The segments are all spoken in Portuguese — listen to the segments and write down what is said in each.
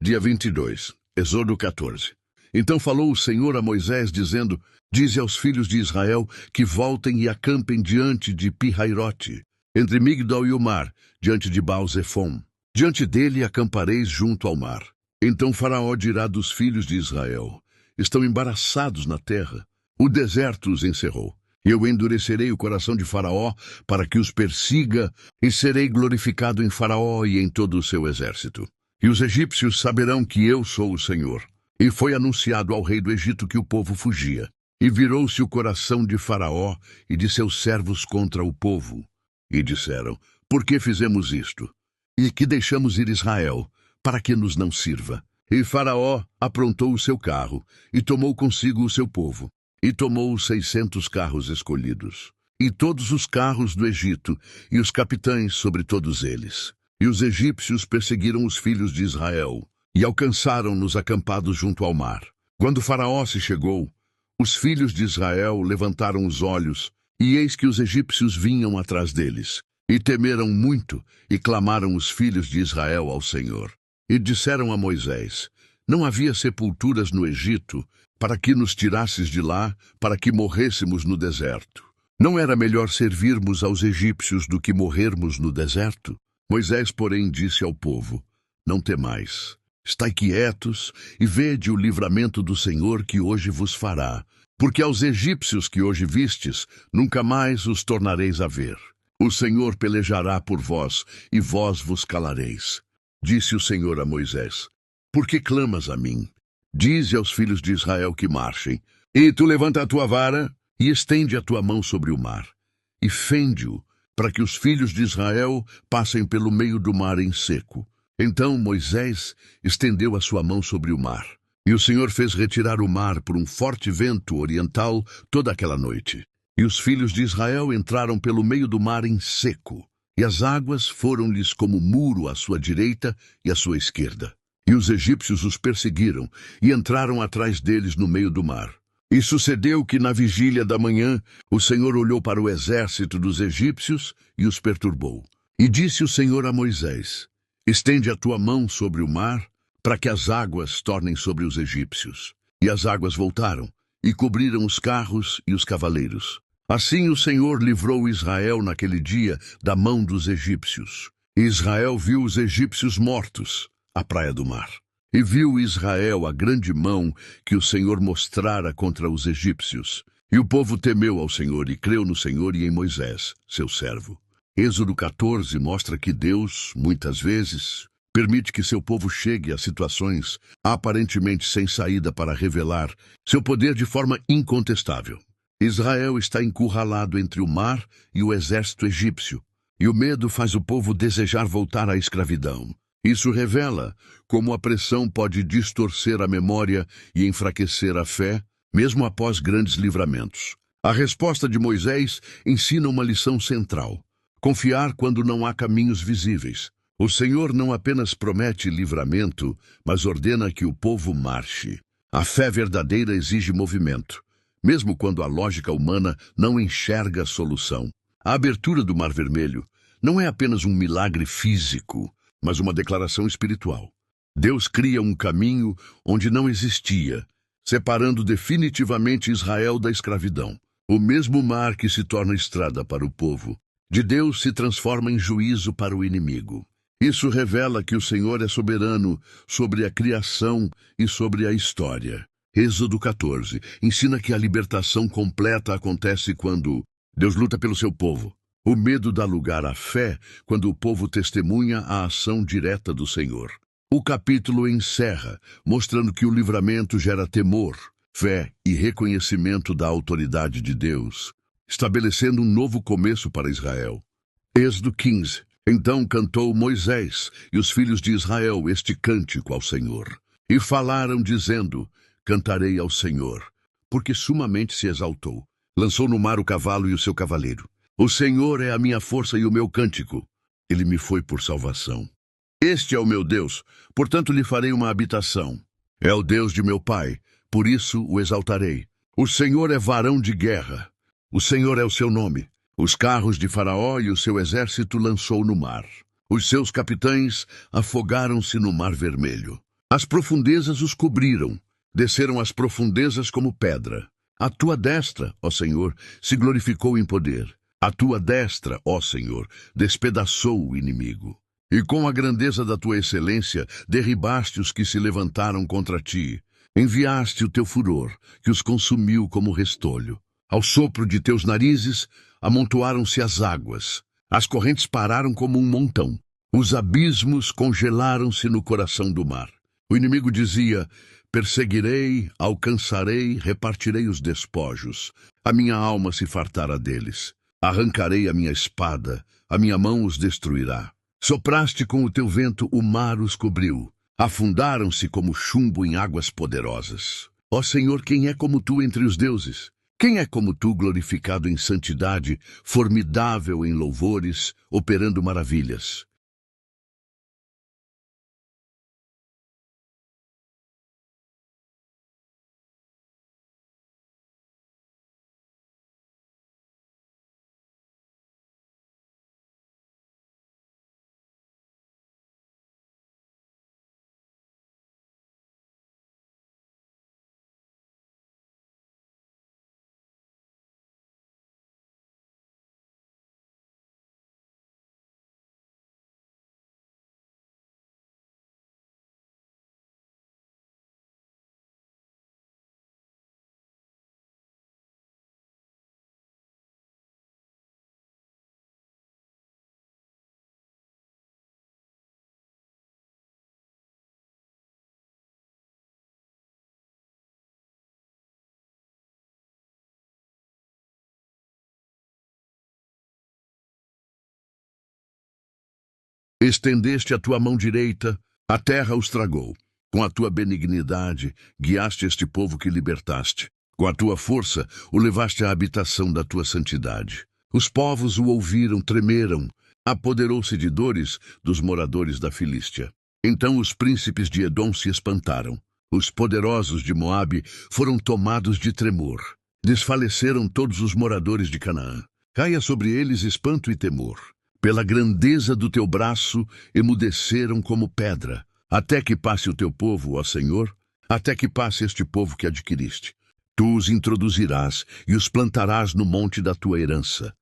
Dia 22, Êxodo 14. Então falou o Senhor a Moisés, dizendo: Dize aos filhos de Israel que voltem e acampem diante de Pi-Hairote, entre Migdol e o mar, diante de Baal-Zefom. Diante dele acampareis junto ao mar. Então Faraó dirá dos filhos de Israel: Estão embaraçados na terra. O deserto os encerrou. Eu endurecerei o coração de Faraó para que os persiga, e serei glorificado em Faraó e em todo o seu exército. E os egípcios saberão que eu sou o Senhor. E foi anunciado ao rei do Egito que o povo fugia. E virou-se o coração de Faraó e de seus servos contra o povo. E disseram: Por que fizemos isto? E que deixamos ir Israel, para que nos não sirva? E Faraó aprontou o seu carro, e tomou consigo o seu povo, e tomou os 600 carros escolhidos, e todos os carros do Egito, e os capitães sobre todos eles. E os egípcios perseguiram os filhos de Israel, e alcançaram-nos acampados junto ao mar. Quando Faraó se chegou, os filhos de Israel levantaram os olhos, e eis que os egípcios vinham atrás deles. E temeram muito, e clamaram os filhos de Israel ao Senhor. E disseram a Moisés: Não havia sepulturas no Egito, para que nos tirasses de lá, para que morrêssemos no deserto. Não era melhor servirmos aos egípcios do que morrermos no deserto? Moisés, porém, disse ao povo: Não temais. Estai quietos e vede o livramento do Senhor que hoje vos fará. Porque aos egípcios que hoje vistes, nunca mais os tornareis a ver. O Senhor pelejará por vós, e vós vos calareis. Disse o Senhor a Moisés: Por que clamas a mim? Dize aos filhos de Israel que marchem. E tu levanta a tua vara, e estende a tua mão sobre o mar, e fende-o, para que os filhos de Israel passem pelo meio do mar em seco. Então Moisés estendeu a sua mão sobre o mar, e o Senhor fez retirar o mar por um forte vento oriental toda aquela noite. E os filhos de Israel entraram pelo meio do mar em seco, e as águas foram-lhes como muro à sua direita e à sua esquerda. E os egípcios os perseguiram, e entraram atrás deles no meio do mar. E sucedeu que na vigília da manhã o Senhor olhou para o exército dos egípcios e os perturbou. E disse o Senhor a Moisés: Estende a tua mão sobre o mar, para que as águas tornem sobre os egípcios. E as águas voltaram, e cobriram os carros e os cavaleiros. Assim o Senhor livrou Israel naquele dia da mão dos egípcios. E Israel viu os egípcios mortos à praia do mar. E viu Israel a grande mão que o Senhor mostrara contra os egípcios. E o povo temeu ao Senhor e creu no Senhor e em Moisés, seu servo. Êxodo 14 mostra que Deus, muitas vezes, permite que seu povo chegue a situações aparentemente sem saída para revelar seu poder de forma incontestável. Israel está encurralado entre o mar e o exército egípcio, e o medo faz o povo desejar voltar à escravidão. Isso revela como a pressão pode distorcer a memória e enfraquecer a fé, mesmo após grandes livramentos. A resposta de Moisés ensina uma lição central: confiar quando não há caminhos visíveis. O Senhor não apenas promete livramento, mas ordena que o povo marche. A fé verdadeira exige movimento, mesmo quando a lógica humana não enxerga a solução. A abertura do Mar Vermelho não é apenas um milagre físico, mas uma declaração espiritual. Deus cria um caminho onde não existia, separando definitivamente Israel da escravidão. O mesmo mar que se torna estrada para o povo de Deus se transforma em juízo para o inimigo. Isso revela que o Senhor é soberano sobre a criação e sobre a história. Êxodo 14 ensina que a libertação completa acontece quando Deus luta pelo seu povo. O medo dá lugar à fé quando o povo testemunha a ação direta do Senhor. O capítulo encerra, mostrando que o livramento gera temor, fé e reconhecimento da autoridade de Deus, estabelecendo um novo começo para Israel. Êxodo 15. Então cantou Moisés e os filhos de Israel este cântico ao Senhor. E falaram dizendo: Cantarei ao Senhor, porque sumamente se exaltou. Lançou no mar o cavalo e o seu cavaleiro. O Senhor é a minha força e o meu cântico. Ele me foi por salvação. Este é o meu Deus, portanto lhe farei uma habitação. É o Deus de meu pai, por isso o exaltarei. O Senhor é varão de guerra. O Senhor é o seu nome. Os carros de Faraó e o seu exército lançou no mar. Os seus capitães afogaram-se no Mar Vermelho. As profundezas os cobriram, desceram as profundezas como pedra. A tua destra, ó Senhor, se glorificou em poder. A tua destra, ó Senhor, despedaçou o inimigo. E com a grandeza da tua excelência, derribaste os que se levantaram contra ti. Enviaste o teu furor, que os consumiu como restolho. Ao sopro de teus narizes, amontoaram-se as águas. As correntes pararam como um montão. Os abismos congelaram-se no coração do mar. O inimigo dizia: perseguirei, alcançarei, repartirei os despojos. A minha alma se fartará deles. Arrancarei a minha espada, a minha mão os destruirá. Sopraste com o teu vento, o mar os cobriu. Afundaram-se como chumbo em águas poderosas. Ó Senhor, quem é como tu entre os deuses? Quem é como tu, glorificado em santidade, formidável em louvores, operando maravilhas? Estendeste a tua mão direita, a terra os tragou. Com a tua benignidade, guiaste este povo que libertaste. Com a tua força, o levaste à habitação da tua santidade. Os povos o ouviram, tremeram. Apoderou-se de dores dos moradores da Filístia. Então os príncipes de Edom se espantaram. Os poderosos de Moabe foram tomados de tremor. Desfaleceram todos os moradores de Canaã. Caia sobre eles espanto e temor. Pela grandeza do teu braço, emudeceram como pedra, até que passe o teu povo, ó Senhor, até que passe este povo que adquiriste. Tu os introduzirás e os plantarás no monte da tua herança,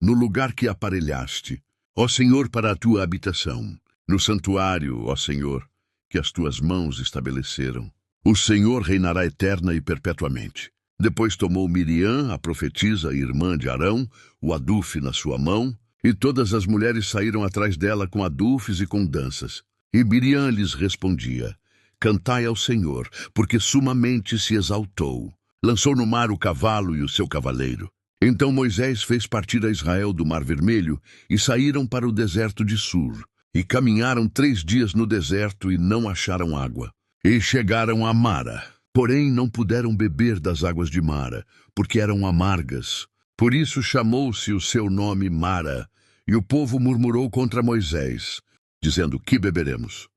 no lugar que aparelhaste, ó Senhor, para a tua habitação, no santuário, ó Senhor, que as tuas mãos estabeleceram. O Senhor reinará eterna e perpetuamente. Depois tomou Miriam, a profetisa, irmã de Arão, o adufe na sua mão, e todas as mulheres saíram atrás dela com adufes e com danças. E Miriam lhes respondia: cantai ao Senhor, porque sumamente se exaltou. Lançou no mar o cavalo e o seu cavaleiro. Então Moisés fez partir a Israel do Mar Vermelho, e saíram para o deserto de Sur. E caminharam 3 dias no deserto e não acharam água. E chegaram a Mara. Porém não puderam beber das águas de Mara, porque eram amargas. Por isso chamou-se o seu nome Mara. E o povo murmurou contra Moisés, dizendo: que beberemos?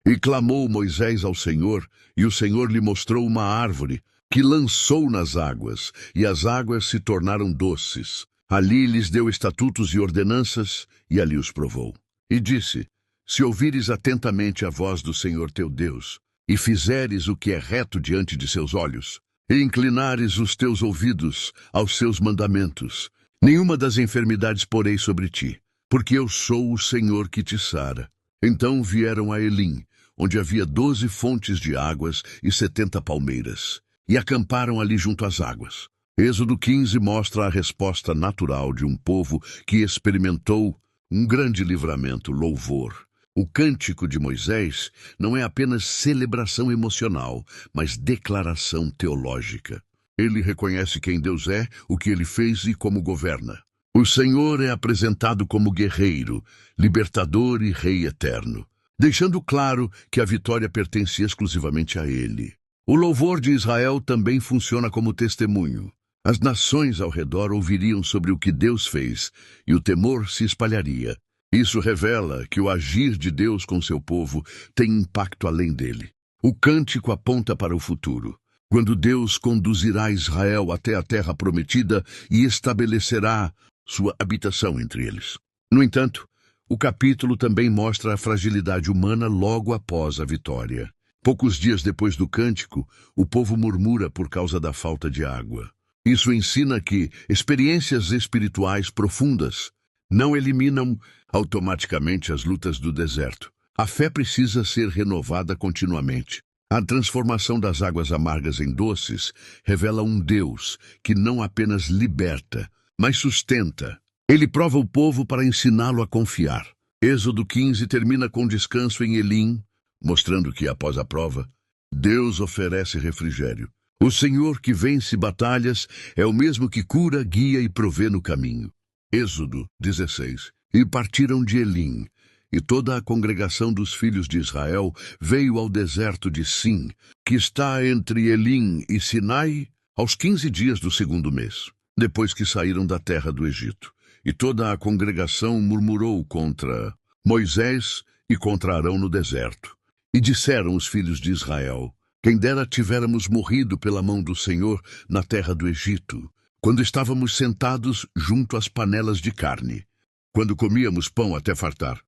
E clamou Moisés ao Senhor, e o Senhor lhe mostrou uma árvore, que lançou nas águas, e as águas se tornaram doces. Ali lhes deu estatutos e ordenanças, e ali os provou. E disse: se ouvires atentamente a voz do Senhor teu Deus, e fizeres o que é reto diante de seus olhos, e inclinares os teus ouvidos aos seus mandamentos, nenhuma das enfermidades porei sobre ti, porque eu sou o Senhor que te sara. Então vieram a Elim, onde havia 12 fontes de águas e 70 palmeiras, e acamparam ali junto às águas. Êxodo 15 mostra a resposta natural de um povo que experimentou um grande livramento, louvor. O cântico de Moisés não é apenas celebração emocional, mas declaração teológica. Ele reconhece quem Deus é, o que ele fez e como governa. O Senhor é apresentado como guerreiro, libertador e rei eterno, deixando claro que a vitória pertence exclusivamente a ele. O louvor de Israel também funciona como testemunho. As nações ao redor ouviriam sobre o que Deus fez, e o temor se espalharia. Isso revela que o agir de Deus com seu povo tem impacto além dele. O cântico aponta para o futuro, quando Deus conduzirá Israel até a terra prometida e estabelecerá sua habitação entre eles. No entanto, o capítulo também mostra a fragilidade humana logo após a vitória. Poucos dias depois do cântico, o povo murmura por causa da falta de água. Isso ensina que experiências espirituais profundas não eliminam automaticamente as lutas do deserto. A fé precisa ser renovada continuamente. A transformação das águas amargas em doces revela um Deus que não apenas liberta, mas sustenta. Ele prova o povo para ensiná-lo a confiar. Êxodo 15 termina com descanso em Elim, mostrando que, após a prova, Deus oferece refrigério. O Senhor que vence batalhas é o mesmo que cura, guia e provê no caminho. Êxodo 16. E partiram de Elim, e toda a congregação dos filhos de Israel veio ao deserto de Sim, que está entre Elim e Sinai, aos 15 dias do segundo mês, depois que saíram da terra do Egito. E toda a congregação murmurou contra Moisés e contra Arão no deserto. E disseram os filhos de Israel: quem dera tivéssemos morrido pela mão do Senhor na terra do Egito, quando estávamos sentados junto às panelas de carne, quando comíamos pão até fartar.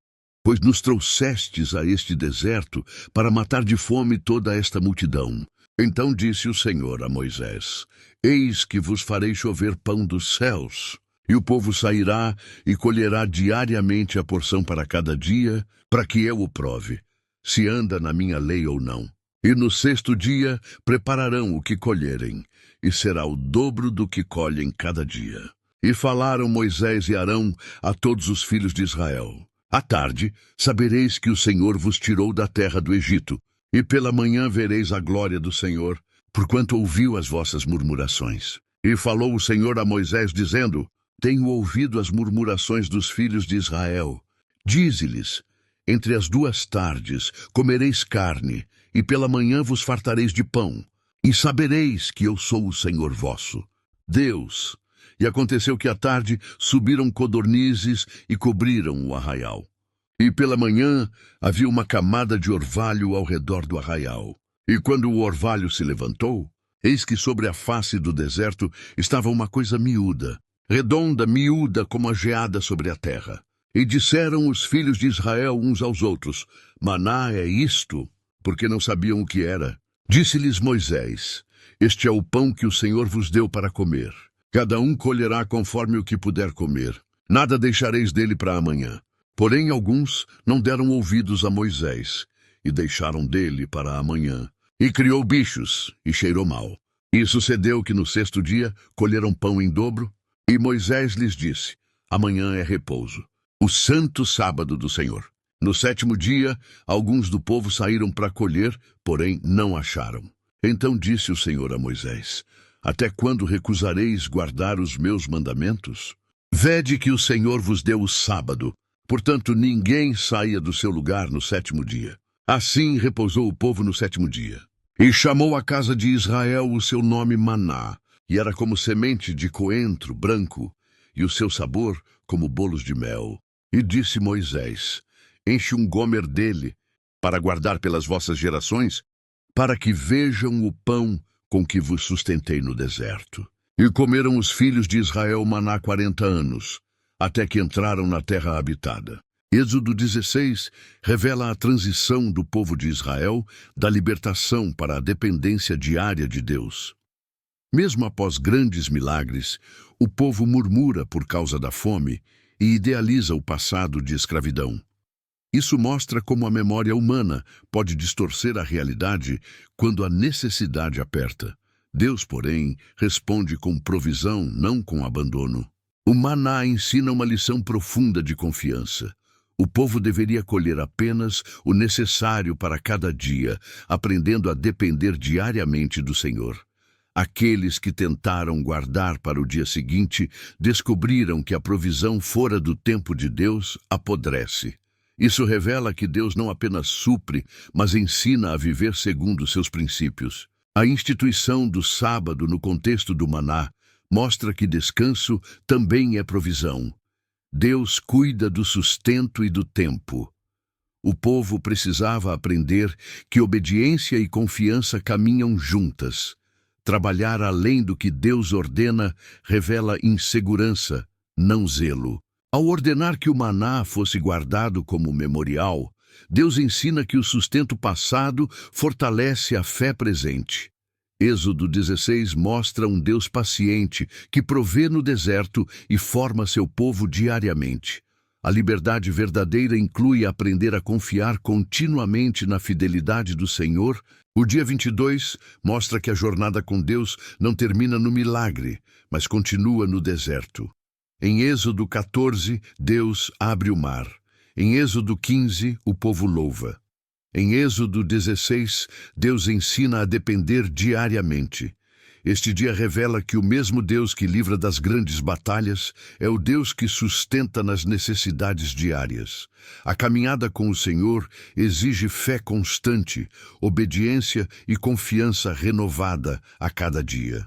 Pois nos trouxestes a este deserto para matar de fome toda esta multidão. Então disse o Senhor a Moisés: eis que vos farei chover pão dos céus, e o povo sairá e colherá diariamente a porção para cada dia, para que eu o prove, se anda na minha lei ou não. E no sexto dia prepararão o que colherem, e será o dobro do que colhem cada dia. E falaram Moisés e Arão a todos os filhos de Israel: à tarde sabereis que o Senhor vos tirou da terra do Egito, e pela manhã vereis a glória do Senhor, porquanto ouviu as vossas murmurações. E falou o Senhor a Moisés, dizendo: tenho ouvido as murmurações dos filhos de Israel. Dize-lhes: entre as duas tardes comereis carne, e pela manhã vos fartareis de pão, e sabereis que eu sou o Senhor vosso Deus. E aconteceu que à tarde subiram codornizes e cobriram o arraial. E pela manhã havia uma camada de orvalho ao redor do arraial. E quando o orvalho se levantou, eis que sobre a face do deserto estava uma coisa miúda, redonda, miúda como a geada sobre a terra. E disseram os filhos de Israel uns aos outros: maná é isto? Porque não sabiam o que era. Disse-lhes Moisés: este é o pão que o Senhor vos deu para comer. Cada um colherá conforme o que puder comer. Nada deixareis dele para amanhã. Porém alguns não deram ouvidos a Moisés, e deixaram dele para amanhã. E criou bichos, e cheirou mal. E sucedeu que no sexto dia colheram pão em dobro, e Moisés lhes disse: amanhã é repouso, o santo sábado do Senhor. No sétimo dia, alguns do povo saíram para colher, porém não acharam. Então disse o Senhor a Moisés: até quando recusareis guardar os meus mandamentos? Vede que o Senhor vos deu o sábado, portanto ninguém saia do seu lugar no sétimo dia. Assim repousou o povo no sétimo dia. E chamou a casa de Israel o seu nome Maná, e era como semente de coentro branco, e o seu sabor como bolos de mel. E disse Moisés: enche um gomer dele, para guardar pelas vossas gerações, para que vejam o pão com que vos sustentei no deserto. E comeram os filhos de Israel maná 40 anos, até que entraram na terra habitada. Êxodo 16 revela a transição do povo de Israel da libertação para a dependência diária de Deus. Mesmo após grandes milagres, o povo murmura por causa da fome e idealiza o passado de escravidão. Isso mostra como a memória humana pode distorcer a realidade quando a necessidade aperta. Deus, porém, responde com provisão, não com abandono. O maná ensina uma lição profunda de confiança. O povo deveria colher apenas o necessário para cada dia, aprendendo a depender diariamente do Senhor. Aqueles que tentaram guardar para o dia seguinte descobriram que a provisão fora do tempo de Deus apodrece. Isso revela que Deus não apenas supre, mas ensina a viver segundo seus princípios. A instituição do sábado no contexto do maná mostra que descanso também é provisão. Deus cuida do sustento e do tempo. O povo precisava aprender que obediência e confiança caminham juntas. Trabalhar além do que Deus ordena revela insegurança, não zelo. Ao ordenar que o maná fosse guardado como memorial, Deus ensina que o sustento passado fortalece a fé presente. Êxodo 16 mostra um Deus paciente que provê no deserto e forma seu povo diariamente. A liberdade verdadeira inclui aprender a confiar continuamente na fidelidade do Senhor. O dia 22 mostra que a jornada com Deus não termina no milagre, mas continua no deserto. Em Êxodo 14, Deus abre o mar. Em Êxodo 15, o povo louva. Em Êxodo 16, Deus ensina a depender diariamente. Este dia revela que o mesmo Deus que livra das grandes batalhas é o Deus que sustenta nas necessidades diárias. A caminhada com o Senhor exige fé constante, obediência e confiança renovada a cada dia.